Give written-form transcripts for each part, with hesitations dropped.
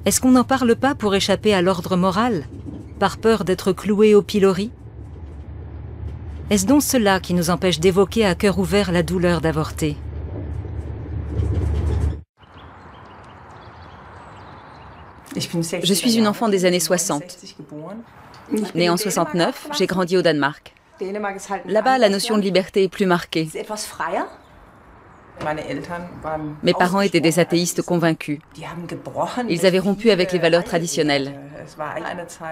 Est-ce qu'on n'en parle pas pour échapper à l'ordre moral, par peur d'être cloué au pilori? Est-ce donc cela qui nous empêche d'évoquer à cœur ouvert la douleur d'avorter? Je suis une enfant des années 60. Née en 69, j'ai grandi au Danemark. Là-bas, la notion de liberté est plus marquée. Mes parents étaient des athéistes convaincus. Ils avaient rompu avec les valeurs traditionnelles.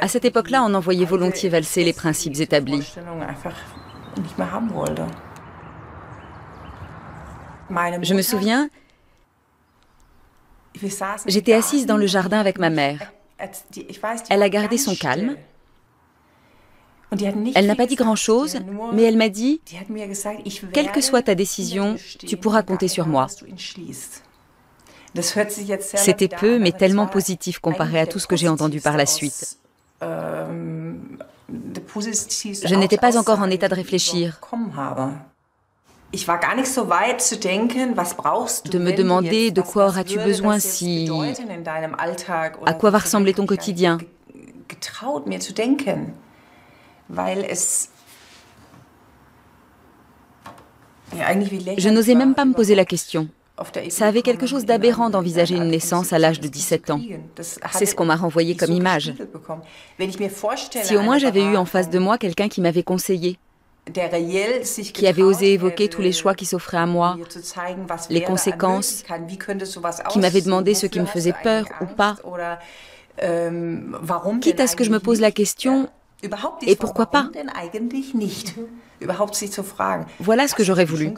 À cette époque-là, on envoyait volontiers valser les principes établis. Je me souviens, j'étais assise dans le jardin avec ma mère. Elle a gardé son calme. Elle n'a pas dit grand-chose, mais elle m'a dit « Quelle que soit ta décision, tu pourras compter sur moi ». C'était peu, mais tellement positif comparé à tout ce que j'ai entendu par la suite. Je n'étais pas encore en état de réfléchir, de me demander de quoi auras-tu besoin si... À quoi va ressembler ton quotidien? Je n'osais même pas me poser la question. Ça avait quelque chose d'aberrant d'envisager une naissance à l'âge de 17 ans. C'est ce qu'on m'a renvoyé comme image. Si au moins j'avais eu en face de moi quelqu'un qui m'avait conseillé, qui avait osé évoquer tous les choix qui s'offraient à moi, les conséquences, qui m'avait demandé ce qui me faisait peur ou pas, quitte à ce que je me pose la question, et pourquoi pas? Voilà ce que j'aurais voulu.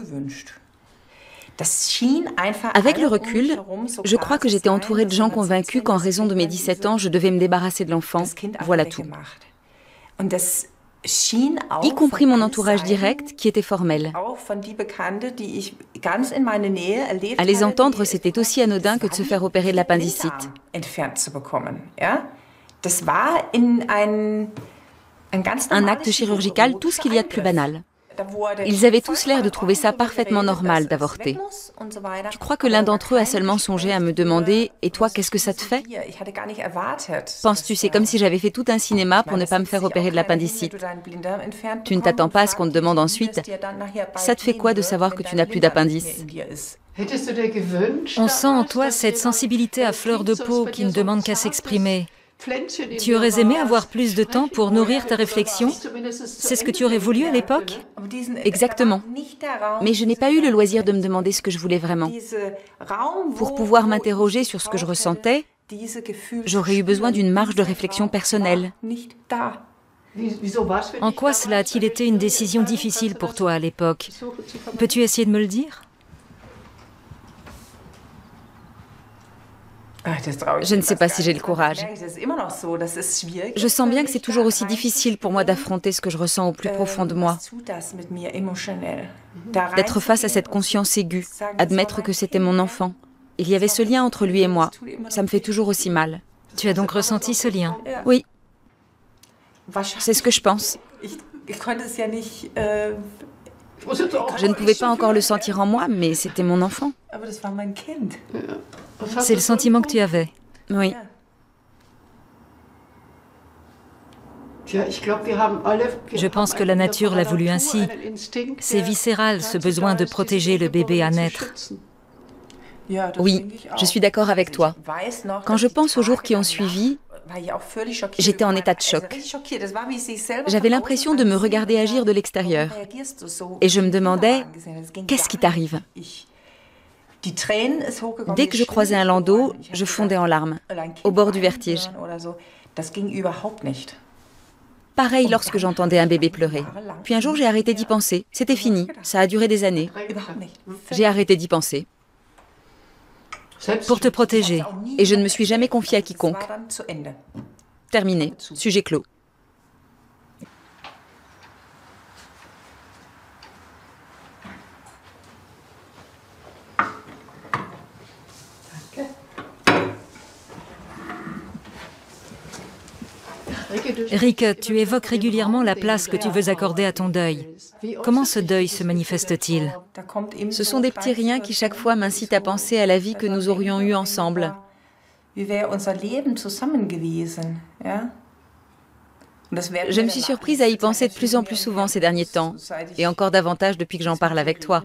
Avec le recul, je crois que j'étais entourée de gens convaincus qu'en raison de mes 17 ans, je devais me débarrasser de l'enfant. Voilà tout. Y compris mon entourage direct, qui était formel. À les entendre, c'était aussi anodin que de se faire opérer de l'appendicite. Un acte chirurgical, tout ce qu'il y a de plus banal. Ils avaient tous l'air de trouver ça parfaitement normal d'avorter. Tu crois que l'un d'entre eux a seulement songé à me demander « Et toi, qu'est-ce que ça te fait ?» Penses-tu, c'est comme si j'avais fait tout un cinéma pour ne pas me faire opérer de l'appendicite. Tu ne t'attends pas à ce qu'on te demande ensuite « Ça te fait quoi de savoir que tu n'as plus d'appendice ?» On sent en toi cette sensibilité à fleur de peau qui ne demande qu'à s'exprimer. Tu aurais aimé avoir plus de temps pour nourrir ta réflexion? C'est ce que tu aurais voulu à l'époque? Exactement. Mais je n'ai pas eu le loisir de me demander ce que je voulais vraiment. Pour pouvoir m'interroger sur ce que je ressentais, j'aurais eu besoin d'une marge de réflexion personnelle. En quoi cela a-t-il été une décision difficile pour toi à l'époque? Peux-tu essayer de me le dire? Je ne sais pas si j'ai le courage. Je sens bien que c'est toujours aussi difficile pour moi d'affronter ce que je ressens au plus profond de moi. D'être face à cette conscience aiguë, admettre que c'était mon enfant. Il y avait ce lien entre lui et moi. Ça me fait toujours aussi mal. Tu as donc ressenti ce lien? Oui. C'est ce que je pense. Je ne pouvais pas encore le sentir en moi, mais c'était mon enfant. C'est le sentiment que tu avais? Oui. Je pense que la nature l'a voulu ainsi. C'est viscéral, ce besoin de protéger le bébé à naître. Oui, je suis d'accord avec toi. Quand je pense aux jours qui ont suivi, j'étais en état de choc. J'avais l'impression de me regarder agir de l'extérieur. Et je me demandais, qu'est-ce qui t'arrive? Dès que je croisais un landau, je fondais en larmes, au bord du vertige. Pareil lorsque j'entendais un bébé pleurer. Puis un jour, j'ai arrêté d'y penser. C'était fini. Ça a duré des années. J'ai arrêté d'y penser. Pour te protéger. Et je ne me suis jamais confiée à quiconque. Terminé. Sujet clos. Rick, tu évoques régulièrement la place que tu veux accorder à ton deuil. Comment ce deuil se manifeste-t-il? Ce sont des petits riens qui chaque fois m'incitent à penser à la vie que nous aurions eue ensemble. Je me suis surprise à y penser de plus en plus souvent ces derniers temps, et encore davantage depuis que j'en parle avec toi.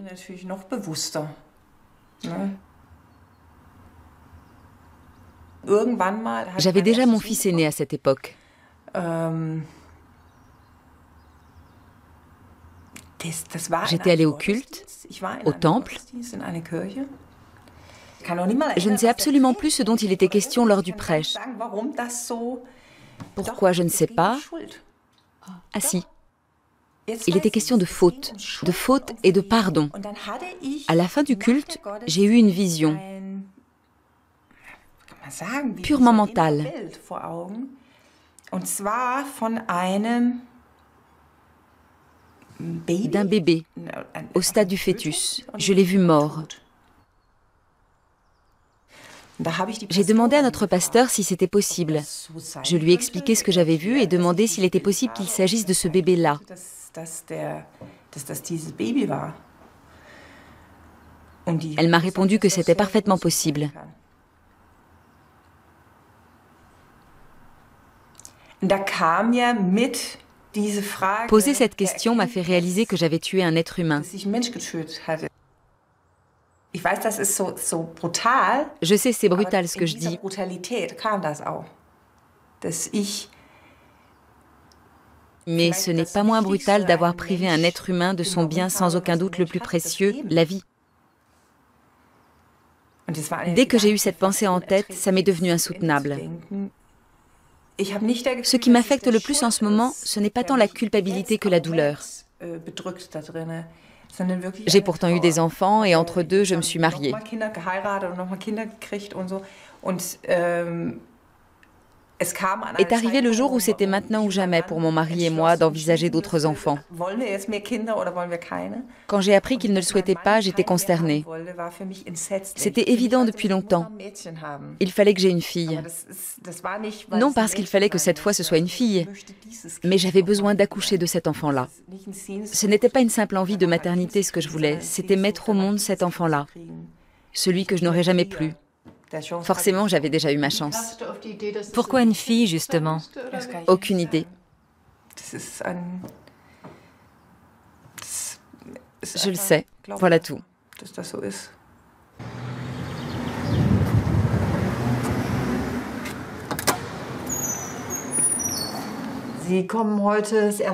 J'avais déjà mon fils aîné à cette époque. J'étais allée au culte, au temple. Je ne sais absolument plus ce dont il était question lors du prêche. Pourquoi, je ne sais pas. Ah si. Il était question de faute et de pardon. À la fin du culte, j'ai eu une vision, purement mentale. D'un bébé, au stade du fœtus. Je l'ai vu mort. J'ai demandé à notre pasteur si c'était possible. Je lui ai expliqué ce que j'avais vu et demandé s'il était possible qu'il s'agisse de ce bébé-là. Elle m'a répondu que c'était parfaitement possible. Poser cette question m'a fait réaliser que j'avais tué un être humain. Je sais, c'est brutal ce que je dis. Mais ce n'est pas moins brutal d'avoir privé un être humain de son bien sans aucun doute le plus précieux, la vie. Dès que j'ai eu cette pensée en tête, ça m'est devenu insoutenable. Ce qui m'affecte le plus en ce moment, ce n'est pas tant la culpabilité que la douleur. J'ai pourtant eu des enfants et entre deux, je me suis mariée. Est arrivé le jour où c'était maintenant ou jamais pour mon mari et moi d'envisager d'autres enfants. Quand j'ai appris qu'il ne le souhaitait pas, j'étais consternée. C'était évident depuis longtemps. Il fallait que j'aie une fille. Non parce qu'il fallait que cette fois ce soit une fille, mais j'avais besoin d'accoucher de cet enfant-là. Ce n'était pas une simple envie de maternité ce que je voulais, c'était mettre au monde cet enfant-là, celui que je n'aurais jamais plus. Forcément, j'avais déjà eu ma chance. Pourquoi une fille, justement? Aucune idée. Je le sais, voilà tout.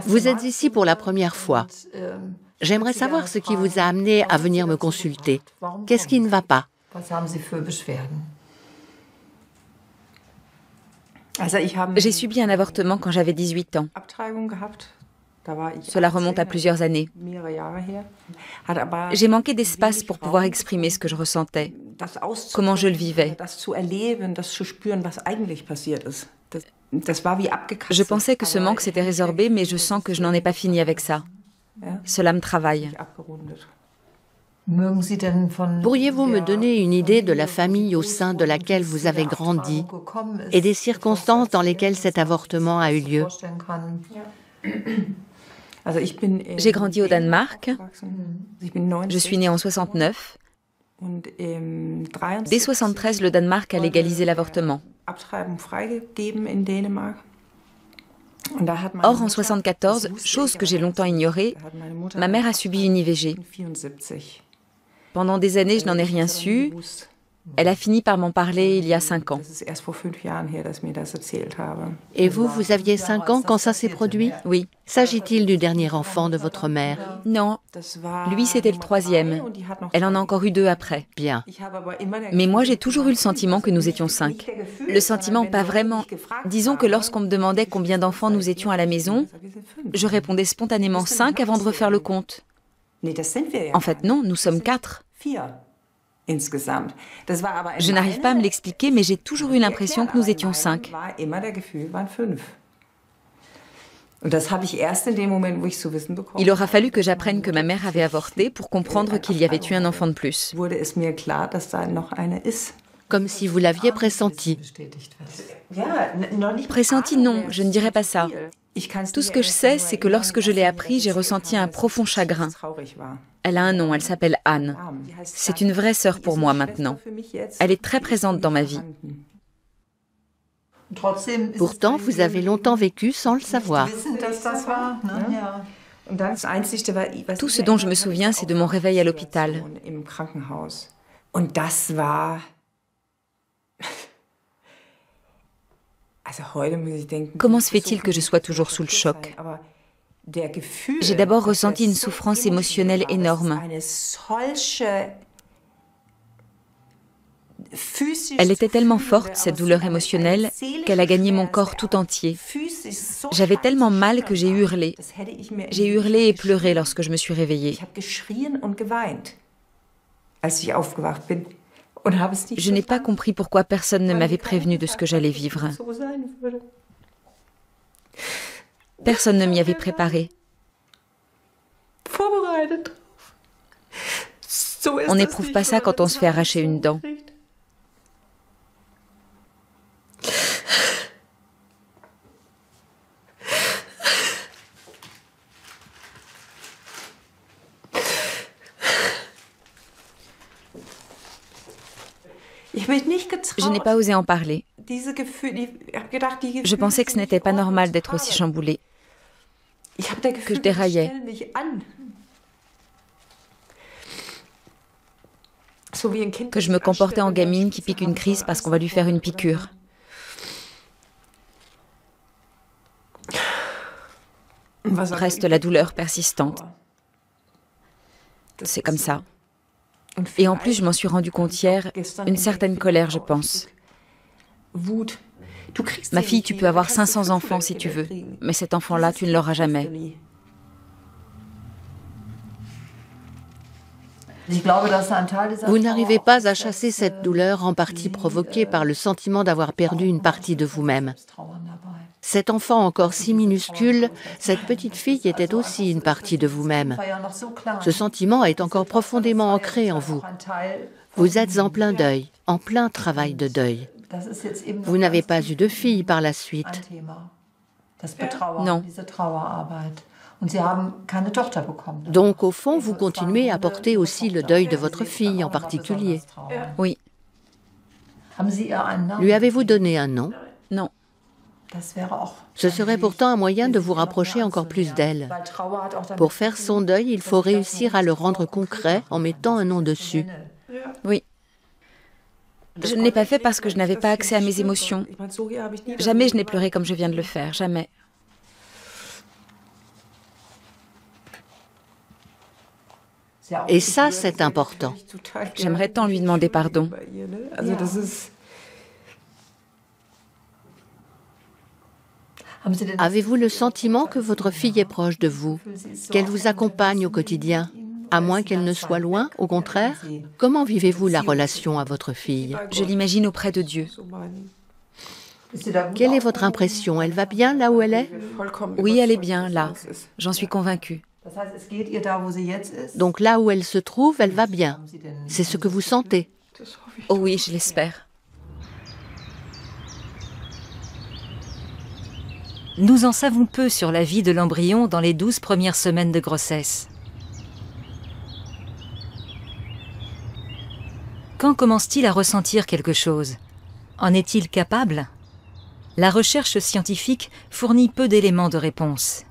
Vous êtes ici pour la première fois. J'aimerais savoir ce qui vous a amené à venir me consulter. Qu'est-ce qui ne va pas? J'ai subi un avortement quand j'avais 18 ans. Cela remonte à plusieurs années. J'ai manqué d'espace pour pouvoir exprimer ce que je ressentais, comment je le vivais. Je pensais que ce manque s'était résorbé, mais je sens que je n'en ai pas fini avec ça. Cela me travaille. Pourriez-vous me donner une idée de la famille au sein de laquelle vous avez grandi et des circonstances dans lesquelles cet avortement a eu lieu? J'ai grandi au Danemark. Je suis née en 69. Dès 73, le Danemark a légalisé l'avortement. Or, en 74, chose que j'ai longtemps ignorée, ma mère a subi une IVG. Pendant des années, je n'en ai rien su. Elle a fini par m'en parler il y a 5 ans. Et vous, vous aviez 5 ans quand ça s'est produit? Oui. S'agit-il du dernier enfant de votre mère? Non. Lui, c'était le 3e. Elle en a encore eu 2 après. Bien. Mais moi, j'ai toujours eu le sentiment que nous étions 5. Le sentiment, pas vraiment. Disons que lorsqu'on me demandait combien d'enfants nous étions à la maison, je répondais spontanément 5 avant de refaire le compte. En fait, non, nous sommes 4. Je n'arrive pas à me l'expliquer, mais j'ai toujours eu l'impression que nous étions 5. Il aura fallu que j'apprenne que ma mère avait avorté pour comprendre qu'il y avait eu un enfant de plus. Comme si vous l'aviez pressenti. Pressenti, non, je ne dirais pas ça. Tout ce que je sais, c'est que lorsque je l'ai appris, j'ai ressenti un profond chagrin. Elle a un nom, elle s'appelle Anne. C'est une vraie sœur pour moi maintenant. Elle est très présente dans ma vie. Pourtant, vous avez longtemps vécu sans le savoir. Tout ce dont je me souviens, c'est de mon réveil à l'hôpital. Comment se fait-il que je sois toujours sous le choc? J'ai d'abord ressenti une souffrance émotionnelle énorme. Elle était tellement forte, cette douleur émotionnelle, qu'elle a gagné mon corps tout entier. J'avais tellement mal que j'ai hurlé. J'ai hurlé et pleuré lorsque je me suis réveillée. Je n'ai pas compris pourquoi personne ne m'avait prévenu de ce que j'allais vivre. Personne ne m'y avait préparé. On n'éprouve pas ça quand on se fait arracher une dent. Je n'ai pas osé en parler. Je pensais que ce n'était pas normal d'être aussi chamboulée, que je déraillais. Que je me comportais en gamine qui pique une crise parce qu'on va lui faire une piqûre. Reste la douleur persistante. C'est comme ça. Et en plus, je m'en suis rendu compte hier, une certaine colère, je pense. Ma fille, tu peux avoir 500 enfants si tu veux, mais cet enfant-là, tu ne l'auras jamais. Vous n'arrivez pas à chasser cette douleur en partie provoquée par le sentiment d'avoir perdu une partie de vous-même. Cet enfant encore si minuscule, cette petite fille était aussi une partie de vous-même. Ce sentiment est encore profondément ancré en vous. Vous êtes en plein deuil, en plein travail de deuil. Vous n'avez pas eu de fille par la suite. Non. Donc, au fond, vous continuez à porter aussi le deuil de votre fille en particulier. Oui. Lui avez-vous donné un nom? Non. Ce serait pourtant un moyen de vous rapprocher encore plus d'elle. Pour faire son deuil, il faut réussir à le rendre concret en mettant un nom dessus. Oui. Je ne l'ai pas fait parce que je n'avais pas accès à mes émotions. Jamais je n'ai pleuré comme je viens de le faire, jamais. Et ça, c'est important. J'aimerais tant lui demander pardon. Avez-vous le sentiment que votre fille est proche de vous, qu'elle vous accompagne au quotidien, à moins qu'elle ne soit loin, au contraire? Comment vivez-vous la relation à votre fille? Je l'imagine auprès de Dieu. Quelle est votre impression? Elle va bien là où elle est? Oui, elle est bien là. J'en suis convaincue. Donc là où elle se trouve, elle va bien. C'est ce que vous sentez? Oh oui, je l'espère. Nous en savons peu sur la vie de l'embryon dans les 12 premières semaines de grossesse. Quand commence-t-il à ressentir quelque chose? En est-il capable? La recherche scientifique fournit peu d'éléments de réponse.